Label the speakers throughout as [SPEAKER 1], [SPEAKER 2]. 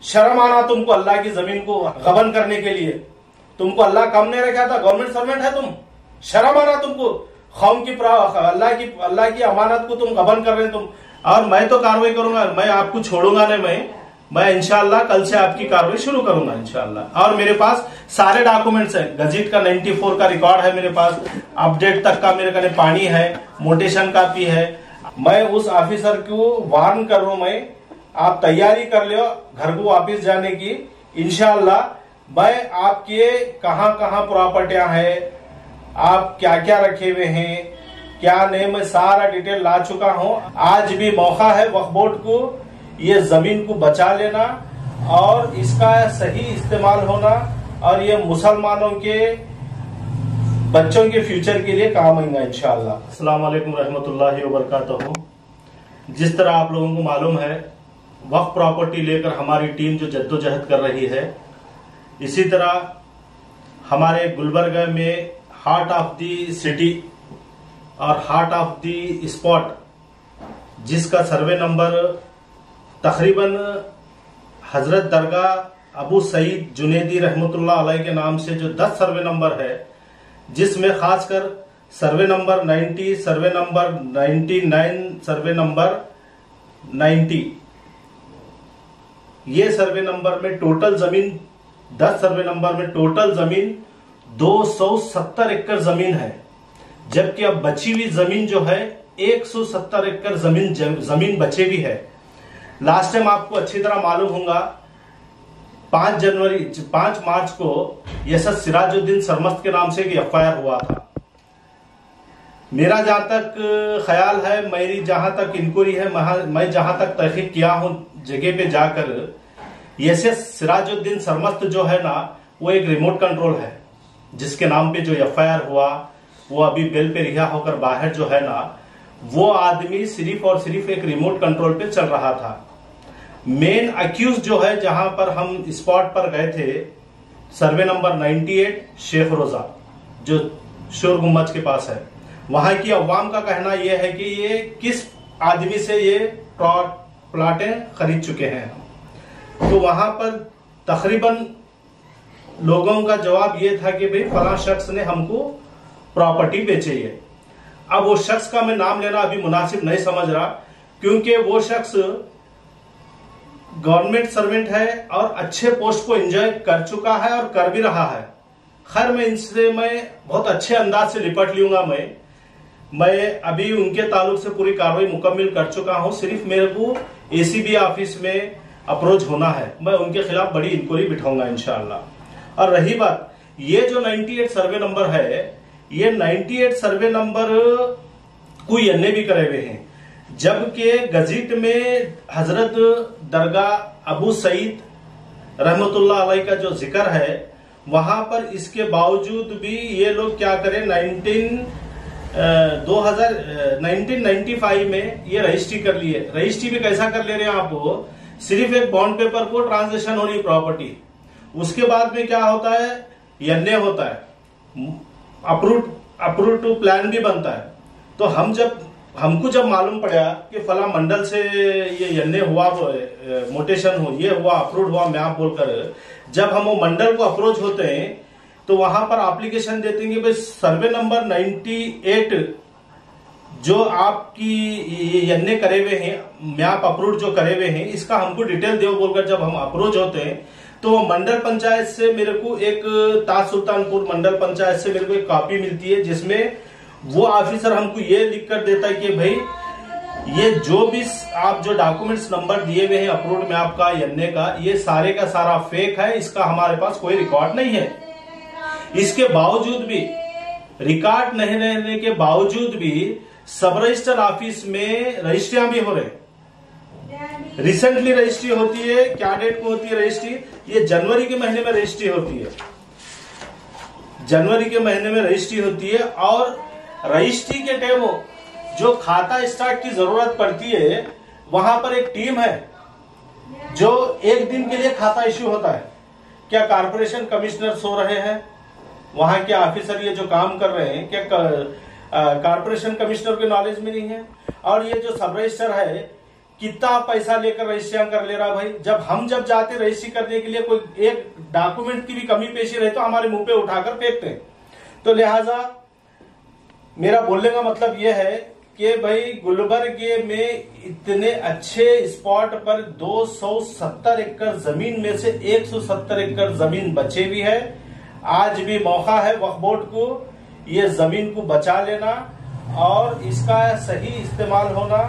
[SPEAKER 1] शर्म आना तुमको अल्लाह की जमीन को गबन करने के लिए। तुमको अल्लाह कम नहीं रखा था, गवर्नमेंट सर्वेंट है तुम। शर्म आना तुमको, कौम की अल्लाह की अमानत को तुम गबन कर रहे हैं तुम। और मैं तो कार्रवाई करूंगा, मैं आपको छोड़ूंगा नहीं। मैं इंशाल्लाह कल से आपकी कार्रवाई शुरू करूंगा इंशाल्लाह। और मेरे पास सारे डॉक्यूमेंट्स हैं, गजट का 94 का रिकॉर्ड है मेरे पास, अपडेट तक का मेरे कने पानी है, मोटेशन कापी है। मैं उस ऑफिसर को वार्न कर रहा हूं, मैं आप तैयारी कर लो घर को वापिस जाने की इंशाल्लाह। मैं आपके कहां कहां प्रॉपर्टियां हैं, आप क्या क्या रखे हुए हैं, क्या नहीं, मैं सारा डिटेल ला चुका हूं। आज भी मौका है वक्फ बोर्ड को ये जमीन को बचा लेना और इसका सही इस्तेमाल होना, और ये मुसलमानों के बच्चों के फ्यूचर के लिए काम आएगा इंशाअल्लाह। अस्सलाम वालेकुम रहमतुल्लाहि व बरकातहू। जिस तरह आप लोगों को मालूम है, वक्फ प्रॉपर्टी लेकर हमारी टीम जो जद्दोजहद कर रही है, इसी तरह हमारे गुलबर्गा में हार्ट ऑफ द सिटी और हार्ट ऑफ द स्पॉट, जिसका सर्वे नंबर तकरीबन हजरत दरगाह अबू सईद जुनेदी रहमतुल्लाह अलैह के नाम से जो 10 सर्वे नंबर है, जिसमें खासकर survey number 90, survey number 99, survey number 90, ये सर्वे नंबर में टोटल जमीन 10 सर्वे नंबर में टोटल जमीन 270 एकड़ जमीन है। जबकि अब बची हुई जमीन जो है 170 एकड़ जमीन बचे भी है। लास्ट टाइम आपको अच्छी तरह मालूम होगा, 5 मार्च को यसद सिराजुद्दीन सरमस्त के नाम से एक FIR हुआ था। मेरा जहां तक ख्याल है, मेरी जहां तक इंक्वायरी है, मैं जहां तक तहकीक किया हूं जगह पे जाकर, यसद सिराजुद्दीन सरमस्त जो है ना, वो एक रिमोट कंट्रोल है, जिसके नाम पे जो FIR हुआ, वो अभी बेल पे रिहा होकर बाहर जो है ना, वो आदमी सिर्फ और सिर्फ एक रिमोट कंट्रोल पे चल रहा था। मेन अक्यूज जो है, जहां पर हम स्पॉट पर गए थे, सर्वे नंबर 98 शेख रोजा, जो शोर गुम्बज के पास है, वहां की अवाम का कहना यह है कि ये किस आदमी से ये प्लाटें खरीद चुके हैं। तो वहां पर तकरीबन लोगों का जवाब ये था कि भाई फला शख्स ने हमको प्रॉपर्टी बेची है। अब वो शख्स का मैं नाम लेना अभी मुनासिब नहीं समझ रहा, क्योंकि वो शख्स गवर्नमेंट सर्वेंट है और अच्छे पोस्ट को एंजॉय कर चुका है और कर भी रहा है। खैर, मैं इनसे बहुत अच्छे अंदाज से निपट लूंगा। मैं अभी उनके ताल्लुक से पूरी कार्रवाई मुकम्मल कर चुका हूं। सिर्फ मेरे को ACB ऑफिस में अप्रोच होना है, मैं उनके खिलाफ बड़ी इंक्वायरी बिठाऊंगा इंशाअल्लाह। और रही बात, ये जो 98 सर्वे नंबर है, ये 98 सर्वे नंबर कोई अन्य भी करे हुए हैं, जबकि गजट में हजरत दरगाह अबू सईद रहमतुल्लाह अलैह का जो जिक्र है, वहां पर इसके बावजूद भी ये लोग क्या करें, 1995 में ये रजिस्ट्री कर लिए। रजिस्ट्री भी कैसा कर ले रहे हैं आप, सिर्फ एक बॉन्ड पेपर को ट्रांजेक्शन हो रही प्रॉपर्टी, उसके बाद में क्या होता है, यन्ने होता है, अप्रूव टू प्लान भी बनता है। तो हमको जब मालूम पड़ा कि फला मंडल से ये यन्ने हुआ, मोटेशन हो, ये हुआ, अप्रूव हुआ मैप बोलकर, जब हम वो मंडल को अप्रोच होते हैं तो वहां पर एप्लीकेशन देते हैं कि भाई सर्वे नंबर 98 जो आपकी यन्ने करे हुए हैं, मैप अप्रूव जो करे हुए हैं, इसका हमको डिटेल दो बोलकर जब हम अप्रोच होते हैं, तो मंडल पंचायत से मेरे को एक ताज सुल्तानपुर मंडल पंचायत से मेरे को एक कॉपी मिलती है, जिसमें वो ऑफिसर हमको ये लिख कर देता है कि भाई ये जो भी आप जो डॉक्यूमेंट्स नंबर दिए हुए हैं अप्रूव्ड में आपका यन्ने का, ये सारे का सारा फेक है, इसका हमारे पास कोई रिकॉर्ड नहीं है। इसके बावजूद भी, रिकॉर्ड नहीं रहने के बावजूद भी, सब रजिस्टर ऑफिस में रजिस्ट्रियां भी हो रहे। रिसेंटली रजिस्ट्री होती है, क्या डेट को होती है रजिस्ट्री, ये जनवरी के महीने में रजिस्ट्री होती है, जनवरी के महीने में रजिस्ट्री होती है। और रजिस्ट्री के टाइम जो खाता स्टार्ट की जरूरत पड़ती है, वहां पर एक टीम है जो एक दिन के लिए खाता इश्यू होता है। क्या कारपोरेशन कमिश्नर सो रहे हैं, वहां के ऑफिसर ये जो काम कर रहे हैं, क्या कारपोरेशन कमिश्नर के नॉलेज में नहीं है? और ये जो सब रजिस्टर है, कितना पैसा लेकर रजिस्ट्रियां कर ले रहा भाई। जब जाते रजिस्ट्री करने के लिए कोई एक डॉक्यूमेंट की भी कमी पेशी रहे तो हमारे मुंह पे उठाकर फेंकते हैं। तो लिहाजा मेरा बोलने का मतलब यह है कि भाई गुलबर्गे में इतने अच्छे स्पॉट पर 270 एकड़ जमीन में से 170 एकड़ जमीन बचे भी है। आज भी मौका है वक्फ बोर्ड को ये जमीन को बचा लेना और इसका सही इस्तेमाल होना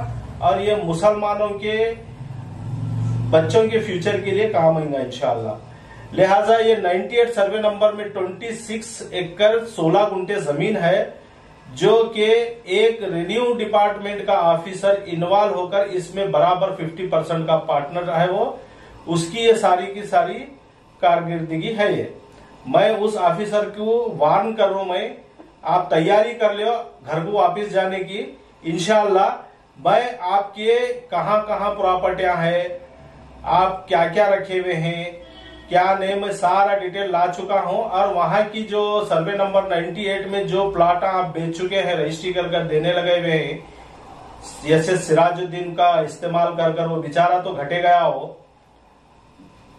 [SPEAKER 1] और ये मुसलमानों के बच्चों के फ्यूचर के लिए काम आएगा इंशाअल्लाह। लिहाजा ये 98 सर्वे नंबर में 26 एकड़ 16 गुंठे जमीन है जो कि एक रेवेन्यू डिपार्टमेंट का ऑफिसर इन्वॉल्व होकर इसमें बराबर 50% का पार्टनर है वो, उसकी ये सारी की सारी कारकिर्दगी है। ये मैं उस ऑफिसर को वार्न कर रहा हूं, मैं आप तैयारी कर लो घर को वापस जाने की इंशाअल्लाह। मैं आपके कहां कहां प्रॉपर्टियां हैं, आप क्या क्या रखे हुए हैं, क्या नहीं, मैं सारा डिटेल ला चुका हूं। और वहां की जो सर्वे नंबर 98 में जो प्लाट आप बेच चुके हैं, रजिस्ट्री कर देने लगे हुए हैं, जैसे सिराजुद्दीन का इस्तेमाल कर वो बेचारा तो घटे गया हो।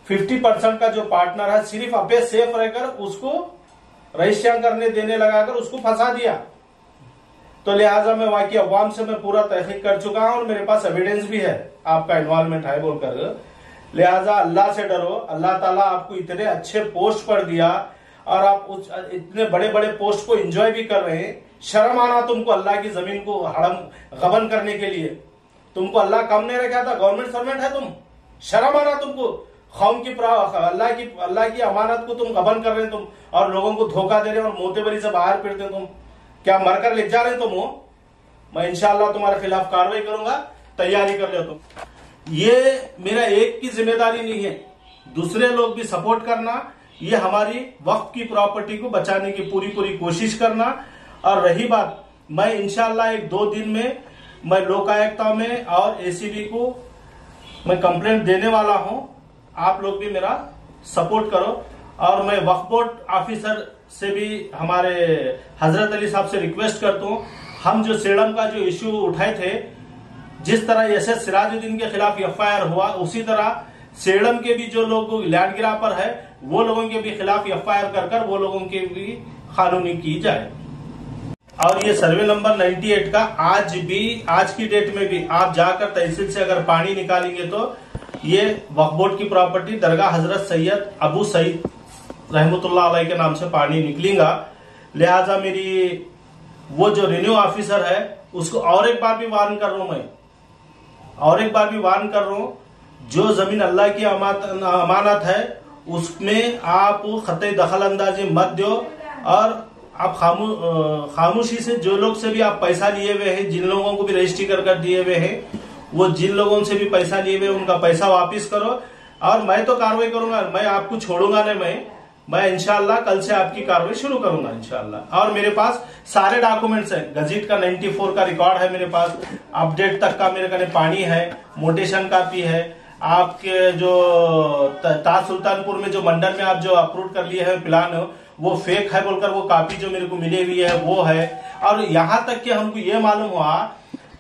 [SPEAKER 1] 50% का जो पार्टनर है सिर्फ अपने सेफ रहकर उसको रजिस्ट्रियां करने देने लगाकर उसको फंसा दिया। तो लिहाजा मैं वाकई अवाम से मैं पूरा तहकीक कर चुका हूं और मेरे पास एविडेंस भी है आपका इन्वॉल्वमेंट है बोलकर। लिहाजा अल्लाह से डरो, अल्लाह ताला आपको इतने अच्छे पोस्ट पर दिया और आप इतने बड़े बड़े पोस्ट को एंजॉय भी कर रहे हैं। शर्म आना तुमको अल्लाह की जमीन को हड़म गबन करने के लिए। तुमको अल्लाह कम नहीं रखा था, गवर्नमेंट सर्वेंट है तुम। शर्म आना तुमको, कौम की अल्लाह की अमानत को तुम गबन कर रहे तुम और लोगों को धोखा दे रहे और मोतेबरी से बाहर फिरते तुम। क्या मरकर लिख जा रहे तुम हो? मैं इंशाअल्लाह तुम्हारे खिलाफ कार्रवाई करूंगा, तैयारी कर लो तुम। ये मेरा एक की जिम्मेदारी नहीं है, दूसरे लोग भी सपोर्ट करना, ये हमारी वक्फ की प्रॉपर्टी को बचाने की पूरी कोशिश करना। और रही बात, मैं इंशाअल्लाह 1-2 दिन में मैं लोकायुक्ता में और एसीबी को मैं कंप्लेंट देने वाला हूं। आप लोग भी मेरा सपोर्ट करो और मैं वक्फ बोर्ड ऑफिसर से भी हमारे हजरत अली साहब से रिक्वेस्ट करता हूं, हम जो सेडम का जो इश्यू उठाए थे, जिस तरह एसएस सिराजुद्दीन के खिलाफ एफआईआर हुआ, उसी तरह सेडम के भी जो लोग लैंड ग्रापर है वो लोगों के भी खिलाफ एफआईआर कर वो लोगों के भी कानूनी की जाए। और ये सर्वे नंबर 98 का आज की डेट में भी आप जाकर तहसील से अगर पानी निकालेंगे तो ये वक्फ बोर्ड की प्रॉपर्टी दरगाह हजरत सैयद अबू सईद रहमतुल्लाह अलैह के नाम से पानी निकलेगा। लिहाजा मेरी वो जो रेवेन्यू ऑफिसर है उसको और एक बार भी वार्न कर रहा हूं, मैं और एक बार भी वार्न कर रहा हूं, जो जमीन अल्लाह की अमानत है उसमें आप खतई दखल अंदाजी मत दो। और आप खामोशी से जो लोग से भी आप पैसा लिए हुए हैं, जिन लोगों को भी रजिस्ट्री कर दिए हुए हैं, वो जिन लोगों से भी पैसा लिए हुए उनका पैसा वापस करो। और मैं तो कार्रवाई करूंगा, मैं आपको छोड़ूंगा नहीं। मैं इंशाअल्लाह कल से आपकी कार्रवाई शुरू करूंगा इंशाअल्लाह। और मेरे पास सारे डॉक्यूमेंट्स हैं, गजीट का 94 का रिकॉर्ड है मेरे पास, अपडेट तक का मेरे कने पानी है, मोटेशन कापी है, आपके जो ताज सुल्तानपुर में जो मंडल में आप जो अप्रूव कर लिए है प्लान वो फेक है बोलकर वो कापी जो मेरे को मिली हुई है वो है। और यहाँ तक कि हमको ये मालूम हुआ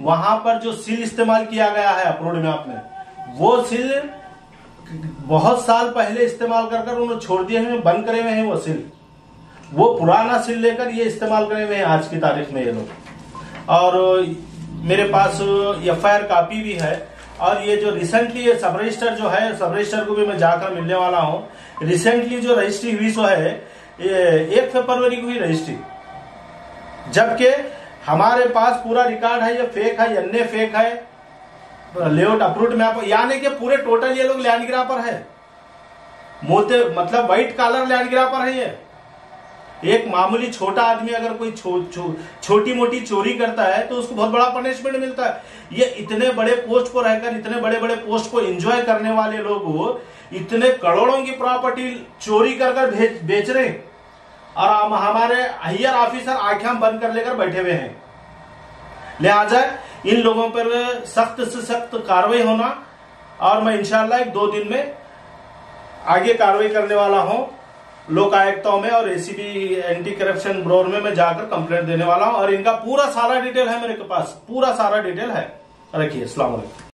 [SPEAKER 1] वहां पर जो सील इस्तेमाल किया गया है अप्रूव में आपने, वो सील बहुत साल पहले इस्तेमाल कर उन्होंने छोड़ दिए हैं, बंद करे हुए हैं वो सील, वो पुराना सील लेकर ये इस्तेमाल करे हुए हैं आज की तारीख में ये लोग। और मेरे पास एफआईआर कॉपी भी है। और ये जो रिसेंटली ये सब रजिस्टर जो है, सब रजिस्टर को भी मैं जाकर मिलने वाला हूँ। रिसेंटली जो रजिस्ट्री हुई सो है ये 1 फरवरी को हुई रजिस्ट्री, जबकि हमारे पास पूरा रिकॉर्ड है, ये फेक है, अन्य फेक है, लेआउट अप्रूव्ड मैप, यानी कि पूरे टोटल ये लोग लैंड ग्रापर है, मोते मतलब व्हाइट कॉलर लैंड ग्रापर है। ये एक मामूली छोटा आदमी अगर कोई छोटी मोटी चोरी करता है तो उसको बहुत बड़ा पनिशमेंट मिलता है। ये इतने बड़े पोस्ट पर रहकर इतने बड़े बड़े पोस्ट को एंजॉय करने वाले लोग इतने करोड़ों की प्रॉपर्टी चोरी कर बेच रहे हैं और हमारे हायर ऑफिसर आंखें बंद कर लेकर बैठे हुए हैं। लिहाजा इन लोगों पर सख्त से सख्त कार्रवाई होना। और मैं इंशाअल्लाह 1-2 दिन में आगे कार्रवाई करने वाला हूं लोकायुक्ताओं में और एसीबी एंटी करप्शन ब्यूरो में मैं जाकर कंप्लेंट देने वाला हूं। और इनका पूरा सारा डिटेल है मेरे पास, पूरा सारा डिटेल है। रखिए, अस्सलाम वालेकुम।